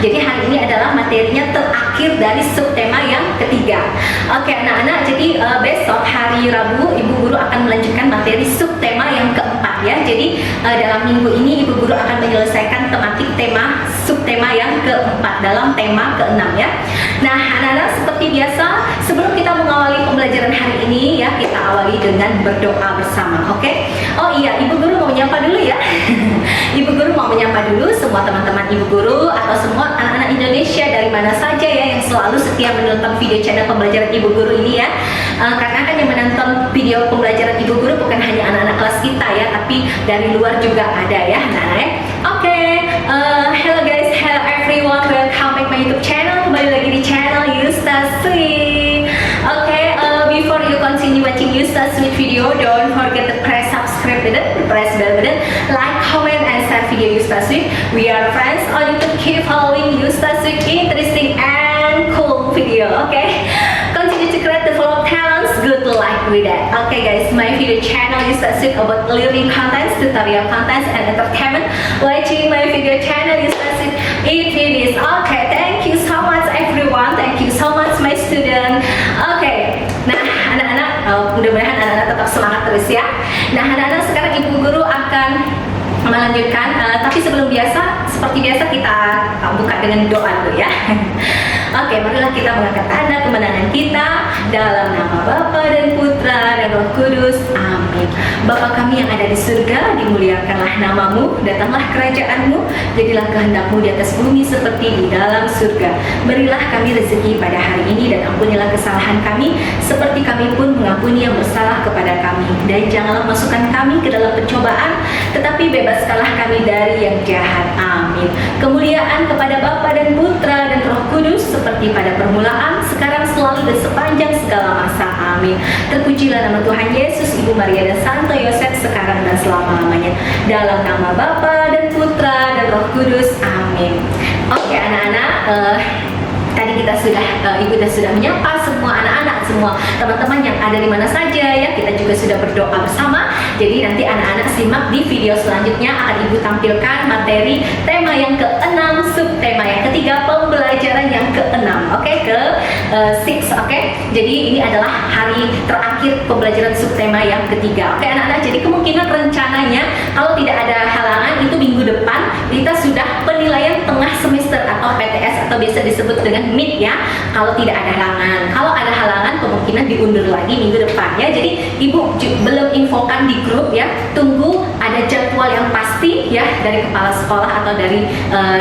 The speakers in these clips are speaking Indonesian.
Jadi hari ini adalah materinya terakhir dari subtema yang ketiga. Oke anak-anak, jadi besok hari Rabu Ibu Guru akan melanjutkan materi subtema yang keempat ya. Jadi dalam minggu ini Ibu Guru akan menyelesaikan tematik tema subtema yang keempat dalam tema keenam ya. Nah anak-anak, seperti biasa sebelum kita mengawali pembelajaran hari ini ya, kita awali dengan berdoa bersama. Oke? Oh iya, Ibu Guru mau menyapa dulu ya. Ibu Guru mau menyapa dulu semua teman-teman Ibu Guru atau semua anak-anak Indonesia dari mana saja ya yang selalu setia menonton video channel pembelajaran Ibu Guru ini ya. Karena kan yang menonton video pembelajaran Ibu Guru bukan hanya anak-anak kelas kita ya, tapi dari luar juga ada ya anak-anak ya. Oke, hello guys, hello everyone, welcome back my YouTube channel. Kembali lagi di channel Yustaz Sweet. Oke, before you continue watching Yustaz Sweet video, don't forget to press subscribe button, press bell button, like, comment, and share video Yustaz Sweet. We are friends on YouTube. Keep following Yustaz Sweet interesting and cool video. Okay, continue to create the follow talents. Good luck with that. Okay guys, my video channel Yustaz Sweet about learning contents, tutorial contents, and entertainment. Watching my video channel Yustaz Sweet it is okay. Thank you so much everyone. Thank you so much my student. Okay, nah anak-anak, mudah-mudahan anak-anak tetap semangat terus ya. Nah anak-anak, sekarang Ibu Guru akan melanjutkan, tapi sebelum biasa, seperti biasa kita buka dengan doa dulu ya. Oke, marilah kita mengangkat tanda kemenangan kita dalam nama Bapa dan Putra dan Roh Kudus. Amin. Bapa kami yang ada di surga, dimuliakanlah namamu, datanglah kerajaanmu, jadilah kehendakmu di atas bumi seperti di dalam surga. Berilah kami rezeki pada hari ini dan ampunilah kesalahan kami seperti kami pun mengampuni yang bersalah kepada kami. Dan janganlah masukkan kami ke dalam pencobaan, tetapi bebaskanlah kami dari yang jahat. Amin. Kemuliaan kepada Bapa dan Putra dan Roh Kudus seperti pada permulaan, sekarang, selalu, dan sepanjang segala masa. Amin. Terpujilah nama Tuhan Yesus, Ibu Maria dan Santo Yosef sekarang dan selama-lamanya. Dalam nama Bapa dan Putra dan Roh Kudus. Amin. Oke anak-anak, tadi kita sudah Ibu sudah menyapa semua anak-anak, semua teman-teman yang ada di mana saja ya. Kita juga sudah berdoa bersama. Jadi nanti anak-anak simak di video selanjutnya, akan Ibu tampilkan materi tema yang keenam, subtema yang ketiga, pembelajaran yang keenam. Oke, ke-6. Oke. Jadi ini adalah hari terakhir pembelajaran subtema yang ketiga. Oke anak-anak, jadi kemungkinan rencananya kalau tidak ada halangan itu minggu depan kita sudah penilaian tengah semester atau PTS atau biasa disebut dengan mid ya, kalau tidak ada halangan. Kalau ada halangan kemungkinan diundur lagi minggu depan ya. Jadi Ibu belum infokan di grup ya, tunggu ada jadwal yang pasti ya dari kepala sekolah atau dari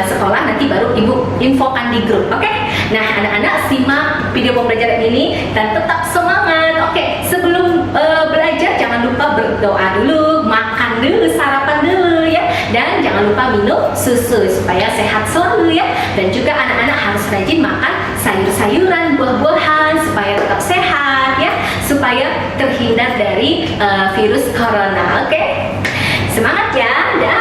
sekolah, nanti baru Ibu infokan di grup. Oke. Nah anak-anak, simak video pembelajaran ini dan tetap semangat. Oke, sebelum belajar jangan lupa berdoa dulu, makan dulu, sarapan dulu ya, dan jangan lupa minum susu supaya sehat selalu ya. Dan juga anak-anak harus rajin makan sayur-sayuran, buah-buahan supaya tetap sehat ya, supaya terhindar dari virus corona. Oke? Semangat ya. Dah.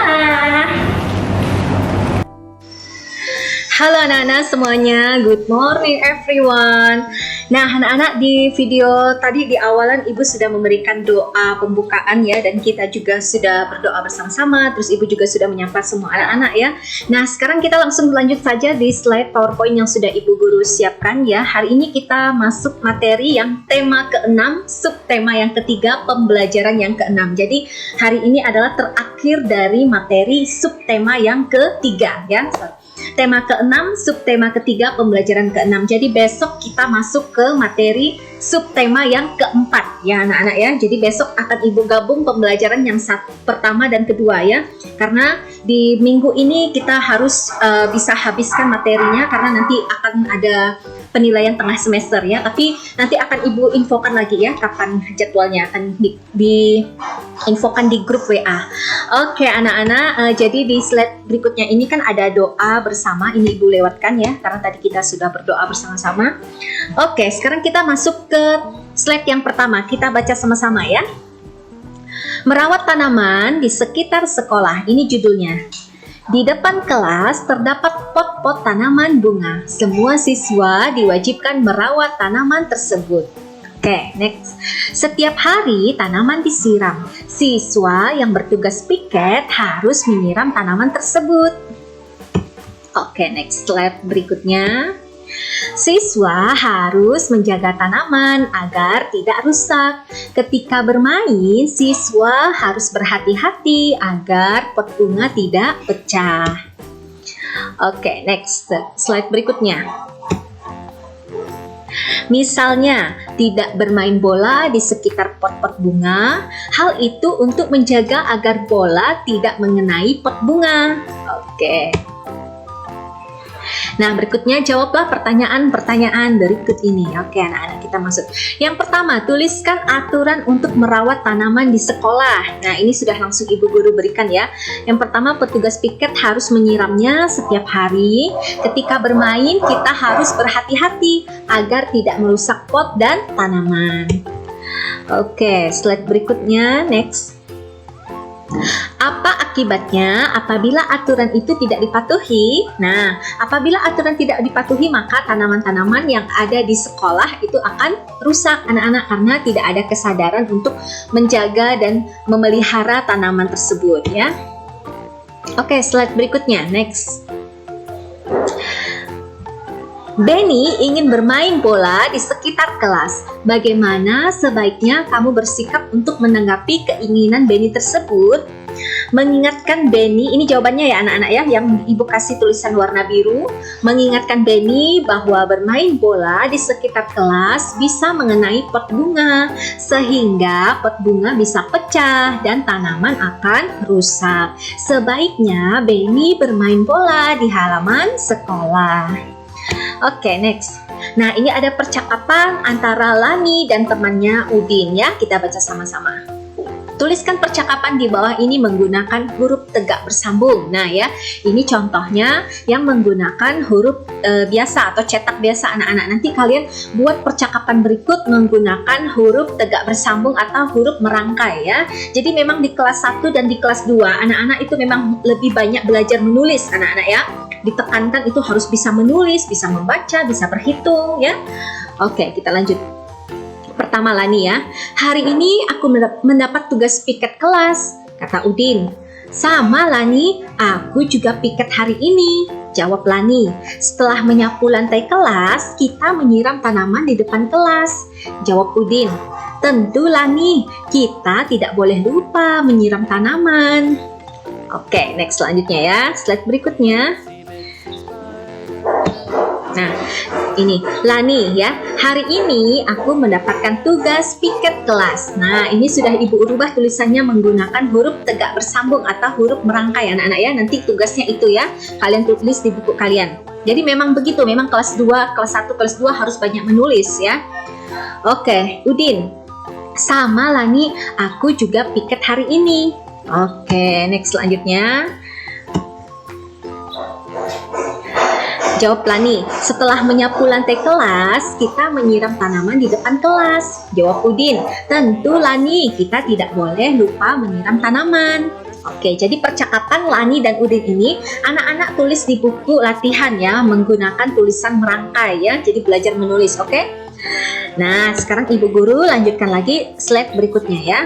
Halo anak-anak semuanya, good morning everyone. Nah anak-anak, di video tadi di awalan Ibu sudah memberikan doa pembukaan ya, dan kita juga sudah berdoa bersama-sama, terus Ibu juga sudah menyapa semua anak-anak ya. Nah sekarang kita langsung lanjut saja di slide PowerPoint yang sudah Ibu Guru siapkan ya. Hari ini kita masuk materi yang tema ke-6, subtema yang ketiga, pembelajaran yang ke-6. Jadi hari ini adalah terakhir dari materi subtema yang ketiga ya. Tema ke-6, subtema ketiga, pembelajaran ke-6. Jadi besok kita masuk ke materi subtema yang keempat ya anak-anak ya. Jadi besok akan Ibu gabung pembelajaran yang pertama dan kedua ya. Karena di minggu ini kita harus bisa habiskan materinya, karena nanti akan ada penilaian tengah semester ya. Tapi nanti akan Ibu infokan lagi ya kapan jadwalnya, akan infokan di grup WA. Oke anak-anak, jadi di slide berikutnya ini kan ada doa bersama, ini Ibu lewatkan ya karena tadi kita sudah berdoa bersama-sama. Oke, sekarang kita masuk ke slide yang pertama, kita baca sama-sama ya. Merawat tanaman di sekitar sekolah, ini judulnya. Di depan kelas terdapat pot-pot tanaman bunga. Semua siswa diwajibkan merawat tanaman tersebut. Oke, next. Setiap hari tanaman disiram. Siswa yang bertugas piket harus menyiram tanaman tersebut. Oke, next slide berikutnya. Siswa harus menjaga tanaman agar tidak rusak. Ketika bermain, siswa harus berhati-hati agar pot bunga tidak pecah. Oke, next slide berikutnya. Misalnya, tidak bermain bola di sekitar pot-pot bunga. Hal itu untuk menjaga agar bola tidak mengenai pot bunga. Oke. Nah, berikutnya jawablah pertanyaan-pertanyaan berikut ini. Oke, anak-anak, kita masuk. Yang pertama, tuliskan aturan untuk merawat tanaman di sekolah. Nah, ini sudah langsung ibu guru berikan ya. Yang pertama, petugas piket harus menyiramnya setiap hari. Ketika bermain, kita harus berhati-hati agar tidak merusak pot dan tanaman. Oke, slide berikutnya, next. Apa akibatnya apabila aturan itu tidak dipatuhi? Nah, apabila aturan tidak dipatuhi, maka tanaman-tanaman yang ada di sekolah itu akan rusak, anak-anak, karena tidak ada kesadaran untuk menjaga dan memelihara tanaman tersebut ya. Oke, slide berikutnya, next. Benny ingin bermain bola di sekitar kelas. Bagaimana sebaiknya kamu bersikap untuk menanggapi keinginan Benny tersebut? Mengingatkan Benny, ini jawabannya ya anak-anak ya, yang ibu kasih tulisan warna biru. Mengingatkan Benny bahwa bermain bola di sekitar kelas bisa mengenai pot bunga, sehingga pot bunga bisa pecah dan tanaman akan rusak. Sebaiknya Benny bermain bola di halaman sekolah. Oke, next. Nah, ini ada percakapan antara Lani dan temannya Udin ya. Kita baca sama-sama. Tuliskan percakapan di bawah ini menggunakan huruf tegak bersambung. Nah ya, ini contohnya yang menggunakan huruf biasa atau cetak biasa anak-anak. Nanti kalian buat percakapan berikut menggunakan huruf tegak bersambung atau huruf merangkai ya. Jadi memang di kelas 1 dan di kelas 2 anak-anak itu memang lebih banyak belajar menulis anak-anak ya. Ditekankan itu harus bisa menulis, bisa membaca, bisa berhitung ya. Oke, kita lanjut. Pertama Lani ya, hari ini aku mendapat tugas piket kelas, kata Udin. Sama Lani, aku juga piket hari ini, jawab Lani. Setelah menyapu lantai kelas, kita menyiram tanaman di depan kelas, jawab Udin. Tentu Lani, kita tidak boleh lupa menyiram tanaman. Oke, next selanjutnya ya, slide berikutnya. Nah, ini Lani ya, hari ini aku mendapatkan tugas piket kelas. Nah, ini sudah ibu ubah tulisannya menggunakan huruf tegak bersambung atau huruf merangkai anak-anak ya. Nanti tugasnya itu ya, kalian tulis di buku kalian. Jadi memang begitu, memang kelas 2, kelas 1, kelas 2 harus banyak menulis ya. Oke, Udin. Sama Lani, aku juga piket hari ini. Oke, next selanjutnya. Jawab Lani, setelah menyapu lantai kelas, kita menyiram tanaman di depan kelas. Jawab Udin, tentu Lani, kita tidak boleh lupa menyiram tanaman. Oke, jadi percakapan Lani dan Udin ini anak-anak tulis di buku latihan ya, menggunakan tulisan merangkai ya, jadi belajar menulis, oke? Nah, sekarang ibu guru lanjutkan lagi slide berikutnya ya.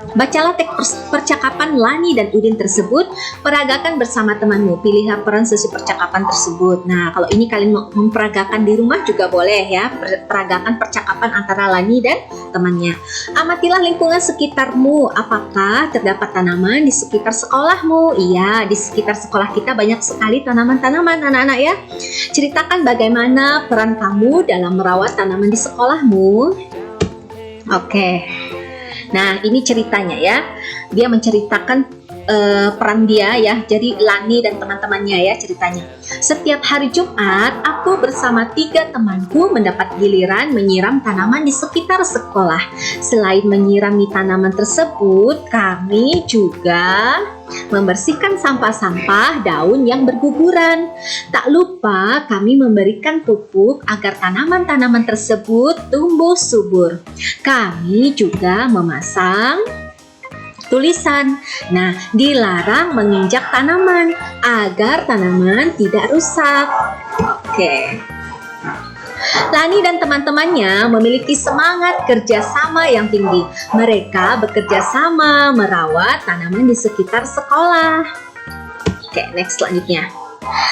Bacalah teks percakapan Lani dan Udin tersebut, peragakan bersama temanmu, pilihlah peran sesuai percakapan tersebut. Nah, kalau ini kalian mau memperagakan di rumah juga boleh ya, peragakan percakapan antara Lani dan temannya. Amatilah lingkungan sekitarmu, apakah terdapat tanaman di sekitar sekolahmu? Iya, di sekitar sekolah kita banyak sekali tanaman-tanaman anak-anak ya. Ceritakan bagaimana peran kamu dalam merawat tanaman di sekolahmu. Oke. Nah, ini ceritanya ya. Dia menceritakan peran dia ya. Jadi Lani dan teman-temannya ya ceritanya. Setiap hari Jumat, aku bersama 3 temanku mendapat giliran menyiram tanaman di sekitar sekolah. Selain menyirami tanaman tersebut, kami juga membersihkan sampah-sampah daun yang berguguran. Tak lupa kami memberikan pupuk agar tanaman-tanaman tersebut tumbuh subur. Kami juga memasang tulisan. Nah, dilarang menginjak tanaman agar tanaman tidak rusak. Oke. Lani dan teman-temannya memiliki semangat kerjasama yang tinggi. Mereka bekerja sama merawat tanaman di sekitar sekolah. Oke, next selanjutnya.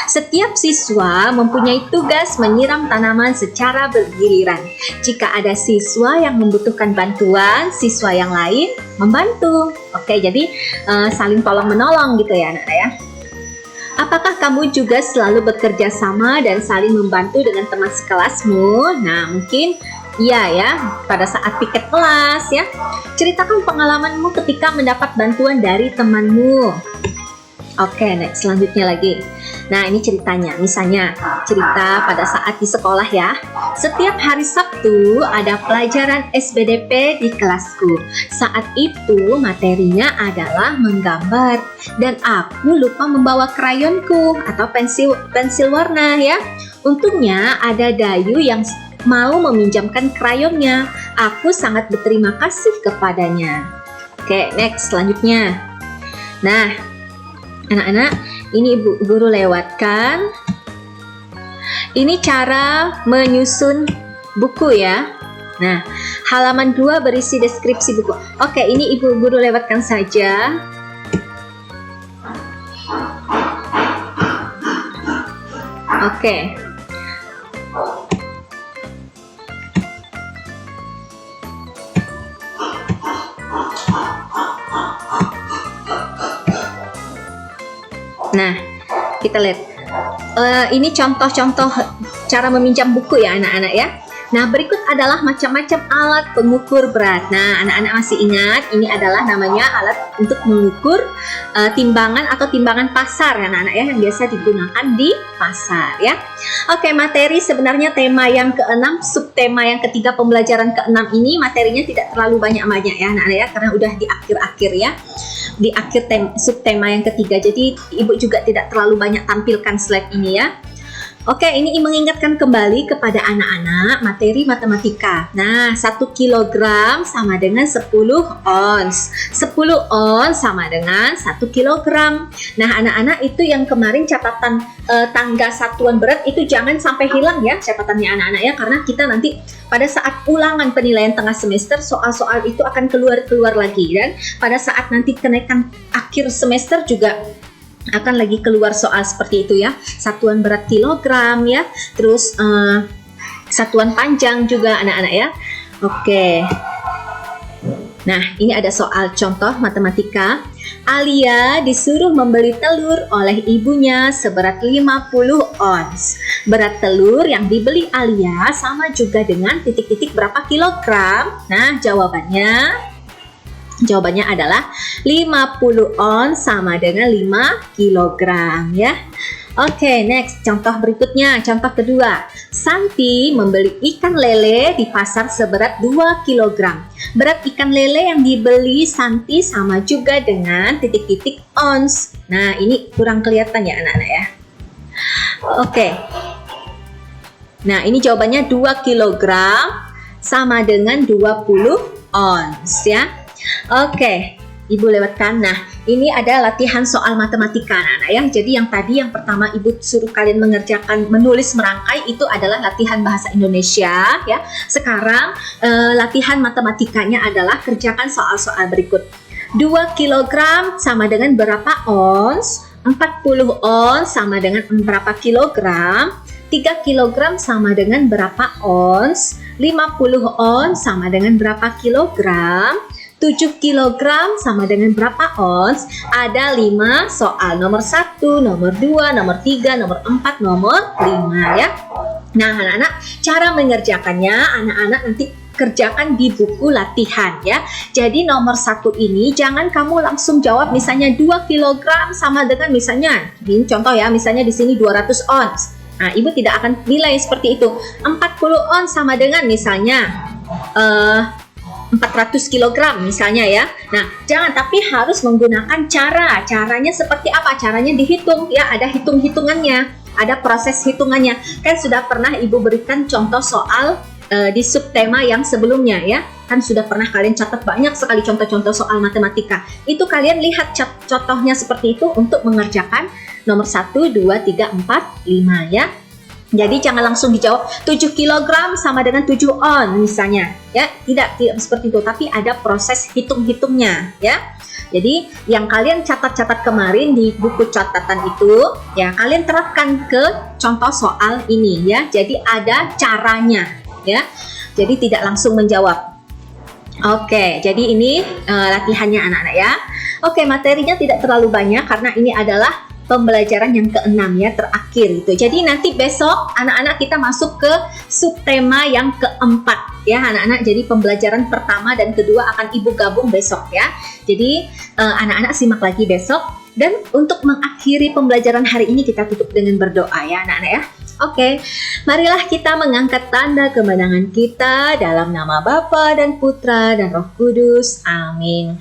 Setiap siswa mempunyai tugas menyiram tanaman secara bergiliran. Jika ada siswa yang membutuhkan bantuan, siswa yang lain membantu. Oke, jadi saling tolong menolong gitu ya anak-anak ya. Apakah kamu juga selalu bekerja sama dan saling membantu dengan teman sekelasmu? Nah, mungkin iya ya, pada saat piket kelas ya. Ceritakan pengalamanmu ketika mendapat bantuan dari temanmu. Oke, next, selanjutnya lagi. Nah, ini ceritanya. Misalnya, cerita pada saat di sekolah ya. Setiap hari Sabtu ada pelajaran SBDP di kelasku. Saat itu materinya adalah menggambar. Dan aku lupa membawa krayonku atau pensil warna ya. Untungnya ada Dayu yang mau meminjamkan krayonnya. Aku sangat berterima kasih kepadanya. Oke, next, selanjutnya. Nah, anak-anak, ini ibu guru lewatkan. Ini cara menyusun buku ya. Nah, halaman 2 berisi deskripsi buku. Oke, ini ibu guru lewatkan saja. Oke. Nah, kita lihat. Ini contoh-contoh cara meminjam buku ya anak-anak ya. Nah, berikut adalah macam-macam alat pengukur berat. Nah, anak-anak masih ingat, ini adalah namanya alat untuk mengukur timbangan atau timbangan pasar ya anak-anak ya, yang biasa digunakan di pasar ya. Oke, materi sebenarnya tema yang ke-6, subtema yang ketiga pembelajaran ke-6 ini materinya tidak terlalu banyak-banyak ya anak-anak ya, karena udah di akhir-akhir ya. Di akhir subtema yang ketiga, jadi ibu juga tidak terlalu banyak tampilkan slide ini ya. Oke, ini mengingatkan kembali kepada anak-anak materi matematika. Nah, 1 kilogram sama dengan 10 ons. 10 ons sama dengan 1 kilogram. Nah, anak-anak itu yang kemarin catatan tangga satuan berat itu jangan sampai hilang ya catatannya anak-anak ya, karena kita nanti pada saat ulangan penilaian tengah semester soal-soal itu akan keluar lagi, dan pada saat nanti kenaikan akhir semester juga akan lagi keluar soal seperti itu ya, satuan berat kilogram ya, terus satuan panjang juga anak-anak ya. Oke, nah ini ada soal contoh matematika. Alia disuruh membeli telur oleh ibunya seberat 50 ons. Berat telur yang dibeli Alia sama juga dengan titik-titik berapa kilogram? Nah, Jawabannya adalah 50 ons sama dengan 5 kilogram ya. Oke, next, contoh berikutnya, contoh kedua. Santi membeli ikan lele di pasar seberat 2 kilogram. Berat ikan lele yang dibeli Santi sama juga dengan titik-titik ons. Nah, ini kurang kelihatan ya anak-anak ya. Oke. Nah, ini jawabannya 2 kilogram sama dengan 20 ons ya. Oke, ibu lewatkan. Nah, ini ada latihan soal matematika anak-anak ya. Jadi yang tadi yang pertama ibu suruh kalian mengerjakan menulis merangkai itu adalah latihan bahasa Indonesia ya. Sekarang latihan matematikanya adalah kerjakan soal-soal berikut. 2 kilogram sama dengan berapa ons? 40 ons sama dengan berapa kilogram? 3 kilogram sama dengan berapa ons? 50 ons sama dengan berapa kilogram? 7 kilogram sama dengan berapa ons? Ada 5 soal, nomor 1, nomor 2, nomor 3, nomor 4, nomor 5 ya. Nah anak-anak, cara mengerjakannya anak-anak nanti kerjakan di buku latihan ya. Jadi nomor 1 ini jangan kamu langsung jawab misalnya 2 kilogram sama dengan misalnya, ini contoh ya, misalnya di sini 200 ons. Nah, ibu tidak akan nilai seperti itu. 40 ons sama dengan misalnya 400 kg misalnya ya. Nah, jangan, tapi harus menggunakan caranya seperti apa? Caranya dihitung ya, ada hitung-hitungannya, ada proses hitungannya. Kan sudah pernah ibu berikan contoh soal di subtema yang sebelumnya ya. Kan sudah pernah kalian catat banyak sekali contoh-contoh soal matematika. Itu kalian lihat contohnya seperti itu untuk mengerjakan nomor 1, 2, 3, 4, 5 ya. Jadi jangan langsung dijawab 7 kg sama dengan 7 on misalnya, ya. Tidak seperti itu, tapi ada proses hitung-hitungnya, ya. Jadi yang kalian catat-catat kemarin di buku catatan itu, ya, kalian terapkan ke contoh soal ini, ya. Jadi ada caranya, ya. Jadi tidak langsung menjawab. Oke, jadi ini latihannya anak-anak, ya. Oke, materinya tidak terlalu banyak karena ini adalah pembelajaran yang ke-6, ya, terakhir itu. Jadi nanti besok anak-anak kita masuk ke subtema yang ke-4, ya anak-anak. Jadi pembelajaran pertama dan kedua akan ibu gabung besok, ya. Jadi anak-anak simak lagi besok. Dan untuk mengakhiri pembelajaran hari ini kita tutup dengan berdoa, ya anak-anak, ya. Oke, marilah kita mengangkat tanda kemenangan kita dalam nama Bapa dan Putra dan Roh Kudus. Amin.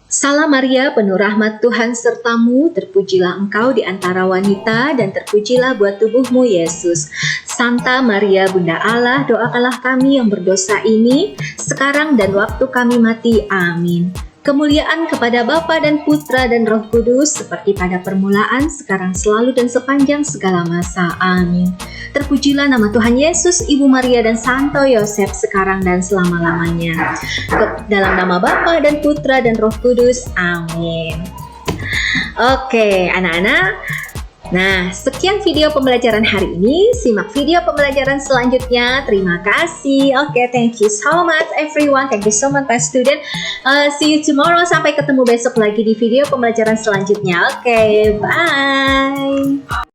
Salam Maria, penuh rahmat Tuhan sertamu, terpujilah engkau di antara wanita dan terpujilah buah tubuhmu Yesus. Santa Maria Bunda Allah, doakanlah kami yang berdosa ini, sekarang dan waktu kami mati. Amin. Kemuliaan kepada Bapa dan Putra dan Roh Kudus, seperti pada permulaan, sekarang, selalu, dan sepanjang segala masa. Amin. Terpujilah nama Tuhan Yesus, Ibu Maria, dan Santo Yosef, sekarang dan selama-lamanya. Dalam nama Bapa dan Putra dan Roh Kudus. Amin. Oke, anak-anak. Nah, sekian video pembelajaran hari ini. Simak video pembelajaran selanjutnya. Terima kasih. Oke, thank you so much everyone. Thank you so much my student. See you tomorrow. Sampai ketemu besok lagi di video pembelajaran selanjutnya. Oke, bye.